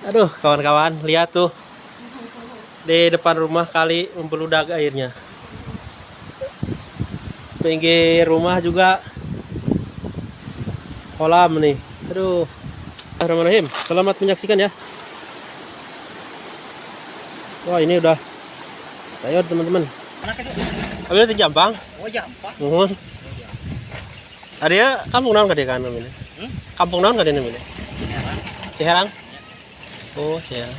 Aduh, kawan-kawan, lihat tuh. Di depan rumah kali membeludak airnya. Pinggir rumah juga kolam nih. Aduh. Bismillahirrahmanirrahim. Selamat menyaksikan ya. Wah, ini udah. Ayo teman-teman. Ambil itu Jampang. Oh, Jampang. Nuhun. Ada kampung naon ka dia kan namanya? Kampung naon ka dia namanya? Ciherang. Ciherang. Oh, Ciherang.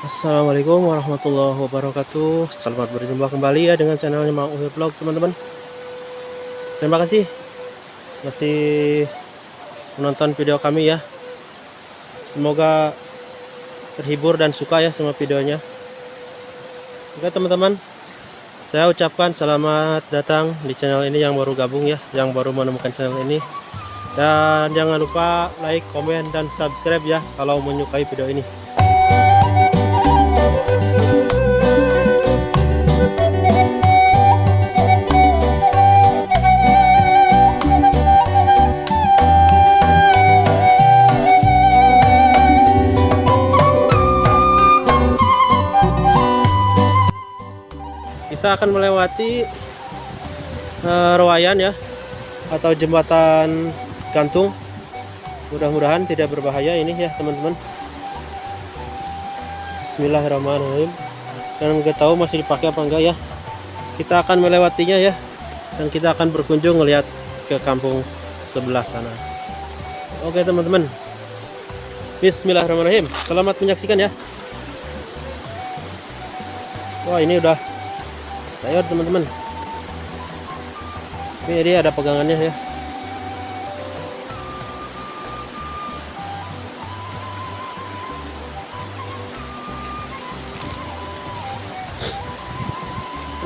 Assalamualaikum warahmatullahi wabarakatuh. Selamat berjumpa kembali ya dengan channelnya Mang Uhil Vlog, teman-teman. Terima kasih masih menonton video kami ya. Semoga terhibur dan suka ya sama videonya. Oke teman-teman, saya ucapkan selamat datang di channel ini yang baru gabung ya, yang baru menemukan channel ini. Dan jangan lupa like, komen, dan subscribe ya kalau menyukai video ini. Kita akan melewati Rowayan ya, atau jembatan gantung. Mudah-mudahan tidak berbahaya ini ya teman-teman. Bismillahirrahmanirrahim. Dan nggak tahu masih dipakai apa enggak ya. Kita akan melewatinya ya, dan kita akan berkunjung melihat ke kampung sebelah sana. Oke teman-teman, Bismillahirrahmanirrahim. Selamat menyaksikan ya. Wah, ini udah. Ayo teman-teman. Ini dia ada pegangannya ya.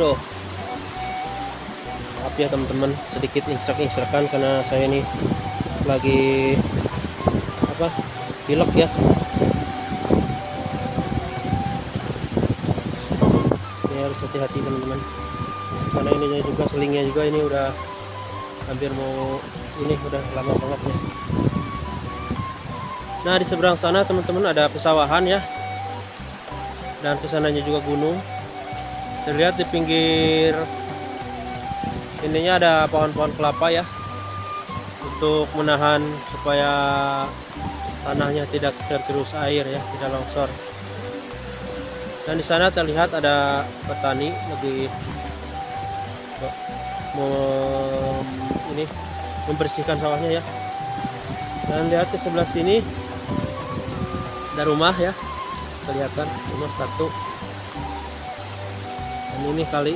Loh. Maaf ya teman-teman, sedikit instrak-instrakan karena saya ini lagi pilek ya. Harus hati-hati teman-teman, karena ini juga selingnya juga ini udah hampir mau ini udah lama banget ya. Nah di seberang sana teman-teman ada pesawahan ya, dan kesananya juga gunung. Terlihat di pinggir ininya ada pohon-pohon kelapa ya, untuk menahan supaya tanahnya tidak tergerus air ya, tidak longsor. Dan di sana terlihat ada petani lagi membersihkan sawahnya ya. Dan lihat ke sebelah sini ada rumah ya, kelihatan rumah satu. Dan ini kali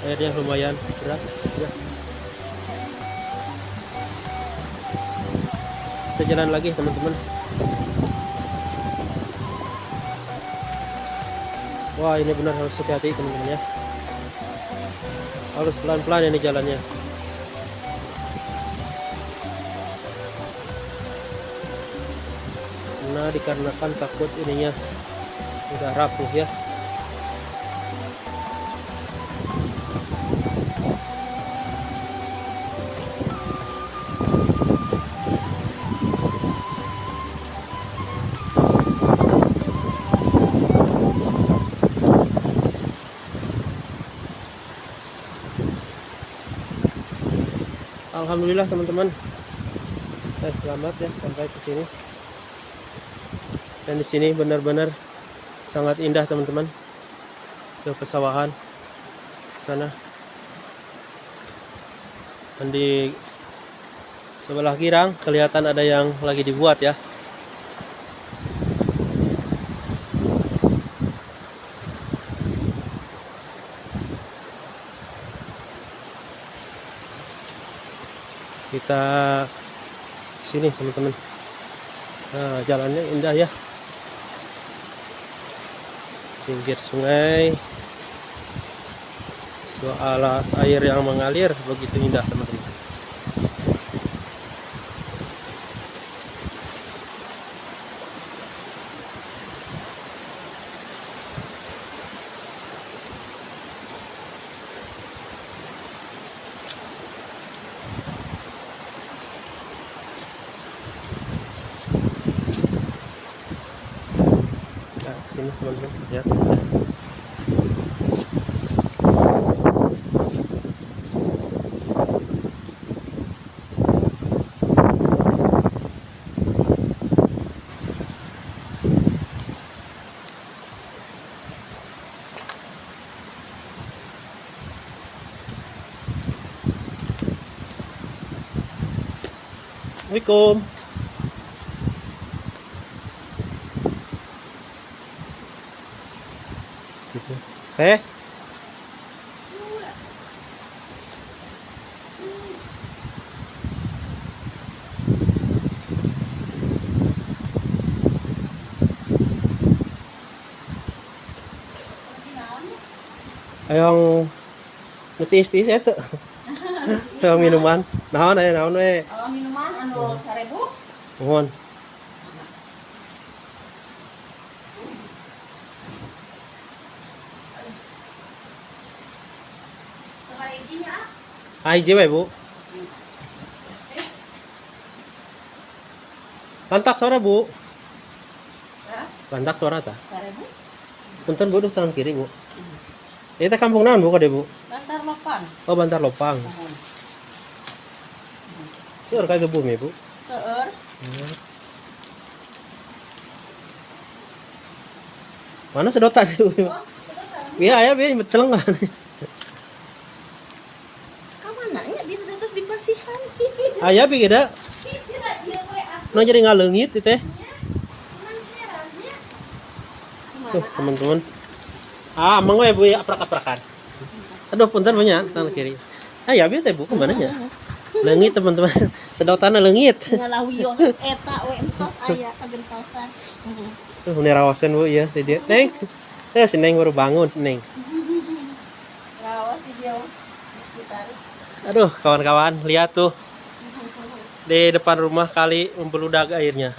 airnya lumayan deras ya. Kita jalan lagi teman-teman. Wah, ini benar harus hati-hati teman-teman ya. Harus pelan-pelan ini jalannya. Nah, dikarenakan takut ininya udah rapuh ya. Alhamdulillah teman-teman, selamat ya sampai ke sini. Dan di sini benar-benar sangat indah teman-teman. Ke pesawahan sana. Dan di sebelah girang kelihatan ada yang lagi dibuat ya. Kita sini teman-teman. Nah, jalannya indah ya. Pinggir sungai. Alat air yang mengalir begitu indah teman-teman. Nah, sini teman-teman lihat. Assalamualaikum. Gitu. Ayong nutis-tis itu. Ayong minuman. Naon aya naon we? Oh, minuman anu 1000. Mohon. Sama izinnya Hiji we, Bu. Lantak suara, Bu. Lantak suara ta? 1000. Punten Bu, duh tangan kiri, Bu. Eta kampung naon, Bu, kade, Bu? Bantar Lopang. Oh, Bantar Lopang. Seueur ka bumi, Bu. Seueur. Mana sedotan, Bu? Iya, aya bieu celengan. Ka mana nya di terus di pasihan. Aya bi geda. Nu jadi ngaleungit teh. Tuh, teman-teman. Emang we Bu aprak-aprakan. Aduh, punten banyak tangan kiri. Ya bieu teh Bu kemana nya? Leungit teman-teman. Sedotanna leungit. Ngalawios eta we entos aya kagentasan. Tuh, ini rawasan Bu ya di dia. Neng. Si Neng baru bangun, si Neng. Rawas di dia. Ditarik. Aduh, kawan-kawan, lihat tuh. Di depan rumah kali membeludak airnya.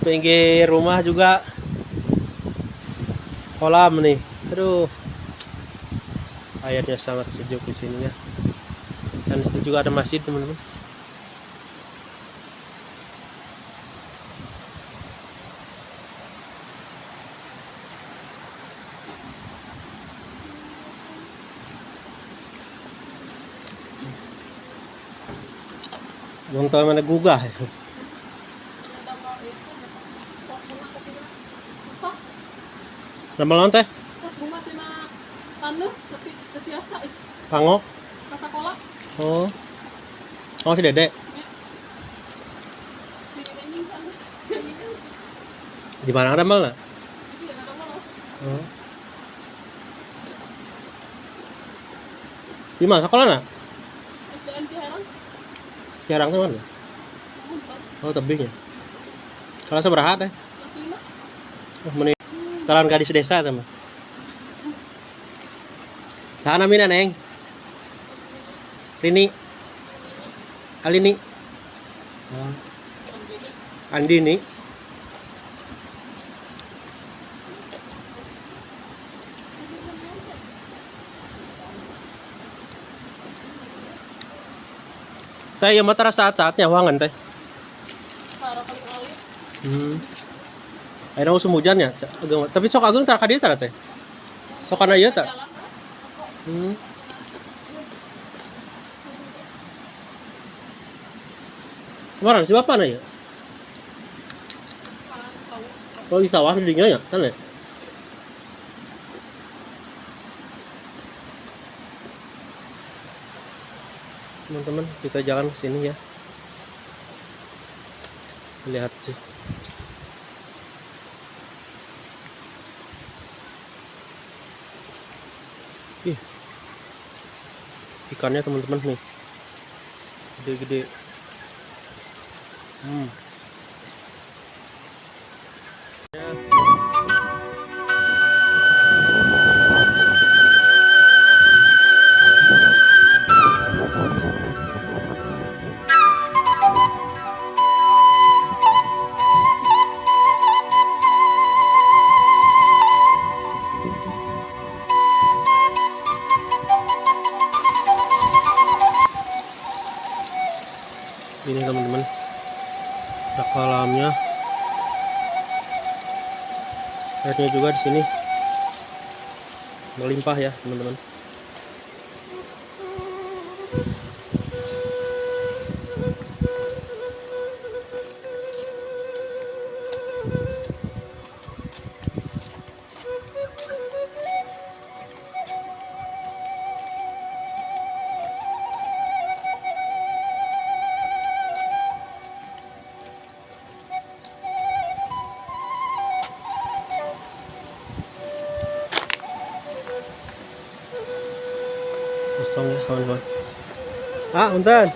Pinggir rumah juga kolam nih. Aduh. Airnya sangat sejuk di sini ya. Dan di situ juga ada masjid, teman-teman. Belum tahu mana gugah. Nama lawan teh? Bunga tina taneuh tapi tetiasa Pangok. ka sakola. Oh. Oh, si Dede. Di mana ada malna? Iya, ada mana? Oh. Di mana sekolahna? SDN Ciherang. Jarang tuh mana? Oh, tebingnya. Kalau seberapa teh? Kelas 5. Oh, meni calon gadis desa teman. Sana mina Neng. Rini. Alini. Andini. Teh ya mata saat-saatnya wangan teh. Cara paling alit. Ayeuna musim hujan ya. Tapi sok ageung tar ka dieu tara teh. Sok kana ieu tah. Jalan. Kemarin si bapak ya? Oh di sawah dinya ya, kan ya? Teman-teman, kita jalan ke sini ya. Lihat sih. Ih. Ikannya teman-teman nih. Gede-gede. Ya. Ini teman-teman, ada kolamnya, airnya juga di sini melimpah ya teman-teman. Kosong ya kawan-kawan. Bentar.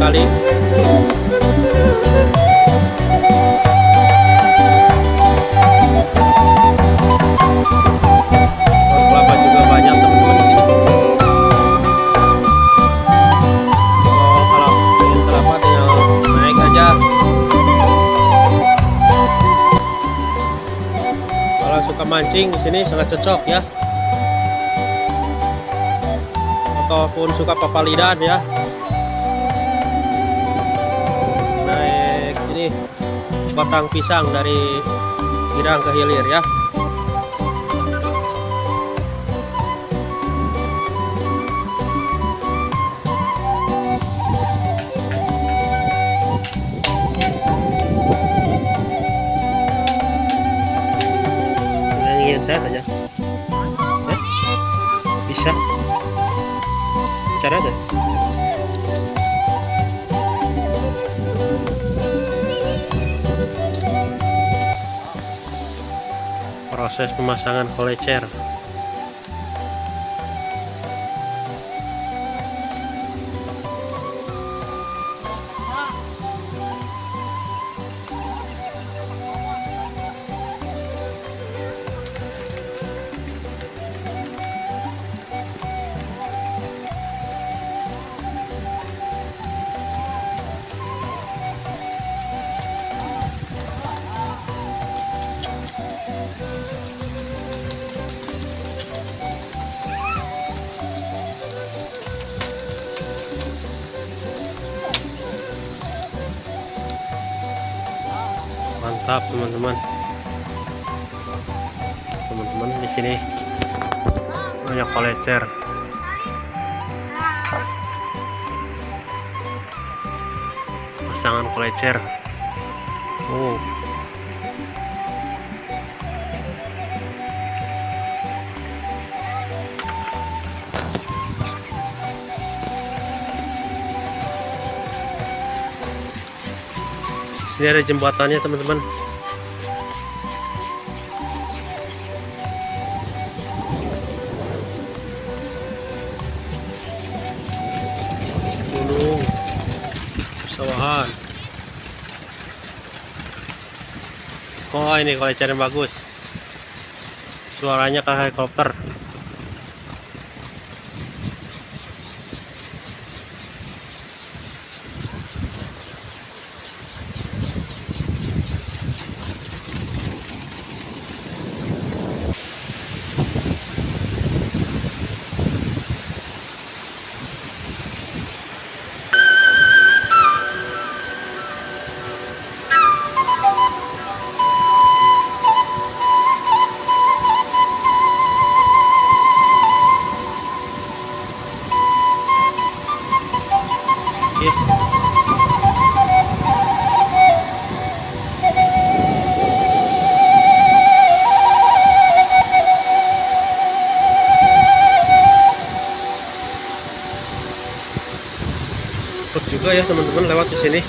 Kali pohon kelapa juga banyak teman-teman di sini. Kalau pengen kelapa tinggal naik aja. Kalau suka mancing di sini sangat cocok ya. Ataupun suka papalidan ya. Ini batang pisang dari girang ke hilir ya. Ingin saya saja. Bisa. Cara ada. Proses pemasangan kolecer. Mantap teman-teman. Teman-teman di sini banyak kolecer. Pasangan kolecer. Ini ada jembatannya teman-teman. Gunung, sawahan. Oh ini kalau cari bagus. Suaranya kayak helikopter. Ikut juga ya teman-teman lewat ke sini.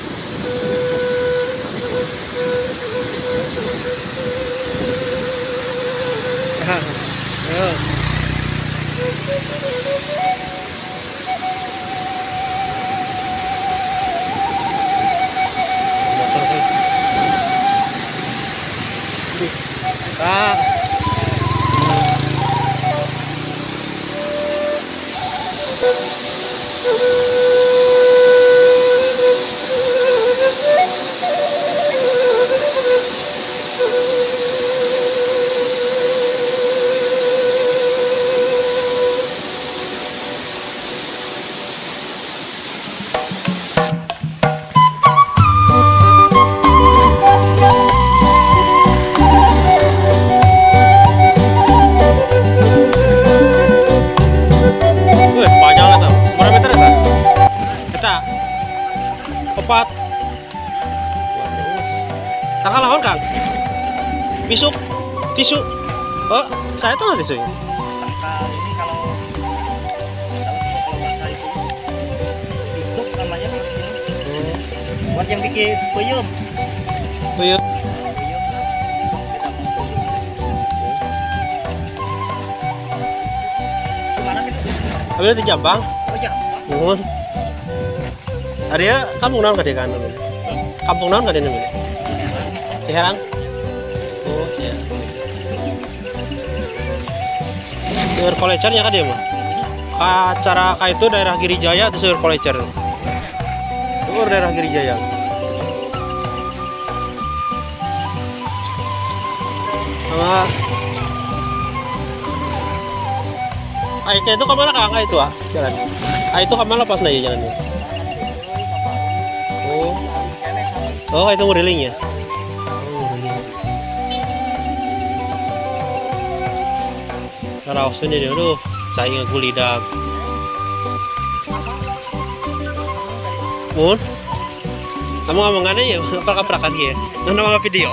Ayo. Motor kan. Ah. Panjang lah tuh. Berapa meter ya? Kita empat. Takkan lawan Kang. Bisuk, tisu. Oh, saya tahu tisunya. Ini kalau bahasa itu isuk namanya di sini. Buat yang bikin puyuh. Tuyul. Gimana itu? Habis itu Jambang. Oh ya. Nuhun. Ada kampung naon ka dia kan namanya? Kampung naon ka dia namanya? Ciherang. Oh, iya. Sayur kolecernya kan dia mah. Acara kayak itu daerah Girijaya atau sayur kolecer. Itu daerah Girijaya. Sama Aitnya itu kemana Kang? Itu jalan. Itu kemana pas nanya jalannya? Oh, oh itu nguriling ya? Oh, nguriling. Karaosnya dia, aduh, saya gulidag. Mun, kamu ngomongannya ya, apa kaprakan ya? Mana video?